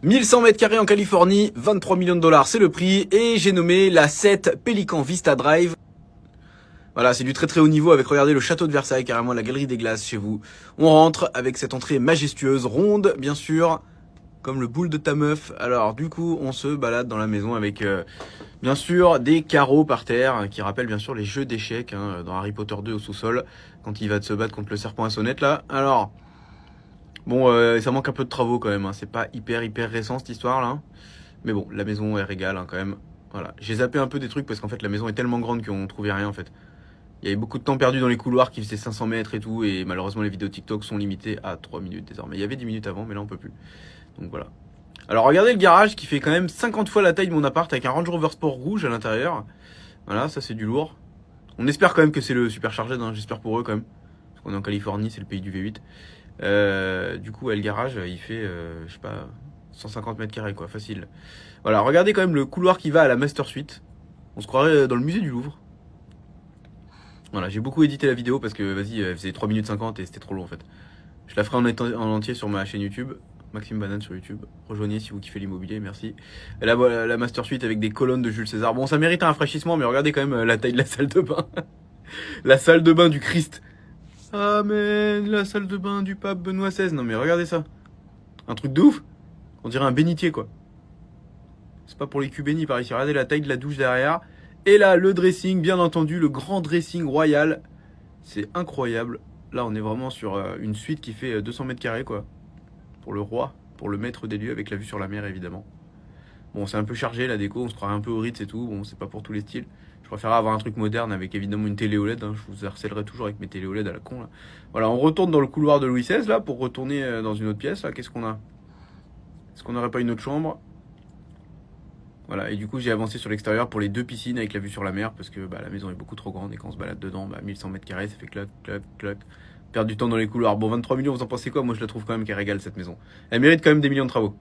1100 mètres carrés en Californie, 23 millions de dollars, c'est le prix. Et j'ai nommé la 7 Pelican Vista Drive. Voilà, c'est du très très haut niveau avec, regardez, le château de Versailles, carrément la galerie des glaces chez vous. On rentre avec cette entrée majestueuse, ronde, bien sûr, comme le boule de ta meuf. Alors, du coup, on se balade dans la maison avec, bien sûr, des carreaux par terre, qui rappellent bien sûr les jeux d'échecs, dans Harry Potter 2 au sous-sol, quand il va se battre contre le serpent à sonnette, là. Alors, bon, ça manque un peu de travaux quand même, c'est pas hyper récent cette histoire, là. Mais bon, la maison, elle régale, quand même. Voilà, j'ai zappé un peu des trucs parce qu'en fait, la maison est tellement grande qu'on trouvait rien, en fait. Il y avait beaucoup de temps perdu dans les couloirs qui faisaient 500 mètres et tout, et malheureusement les vidéos TikTok sont limitées à 3 minutes désormais. Il y avait 10 minutes avant, mais là on peut plus. Donc voilà. Alors regardez le garage qui fait quand même 50 fois la taille de mon appart avec un Range Rover Sport rouge à l'intérieur. Voilà, ça c'est du lourd. On espère quand même que c'est le Supercharged, j'espère pour eux quand même. Parce qu'on est en Californie, c'est le pays du V8. Du coup, le garage, il fait, je sais pas, 150 mètres carrés quoi, facile. Voilà, regardez quand même le couloir qui va à la Master Suite. On se croirait dans le musée du Louvre. Voilà, j'ai beaucoup édité la vidéo parce que, vas-y, elle faisait 3 minutes 50 et c'était trop long en fait. Je la ferai en entier sur ma chaîne YouTube, Maxime Banane sur YouTube. Rejoignez si vous kiffez l'immobilier, merci. Et là, voilà, la Master Suite avec des colonnes de Jules César. Bon, ça mérite un rafraîchissement, mais regardez quand même la taille de la salle de bain. La salle de bain du Christ. Amen, la salle de bain du pape Benoît XVI. Non mais regardez ça. Un truc de ouf. On dirait un bénitier quoi. C'est pas pour les culs bénis par ici. Regardez la taille de la douche derrière. Et là, le dressing, bien entendu, le grand dressing royal. C'est incroyable. Là, on est vraiment sur une suite qui fait 200 mètres carrés, quoi. Pour le roi, pour le maître des lieux, avec la vue sur la mer, évidemment. Bon, c'est un peu chargé, la déco. On se croirait un peu au Ritz et tout. Bon, c'est pas pour tous les styles. Je préfère avoir un truc moderne avec, évidemment, une télé OLED. Je vous harcèlerai toujours avec mes télé OLED à la con, là. Voilà, on retourne dans le couloir de Louis XVI, là, pour retourner dans une autre pièce, là. Qu'est-ce qu'on a? Est-ce qu'on n'aurait pas une autre chambre? Voilà, et du coup j'ai avancé sur l'extérieur pour les deux piscines avec la vue sur la mer parce que la maison est beaucoup trop grande et quand on se balade dedans, 1100 mètres carrés, ça fait clac, clac, clac. Perdre du temps dans les couloirs. Bon, 23 millions, vous en pensez quoi? Moi je la trouve quand même qu'elle régale cette maison. Elle mérite quand même des millions de travaux.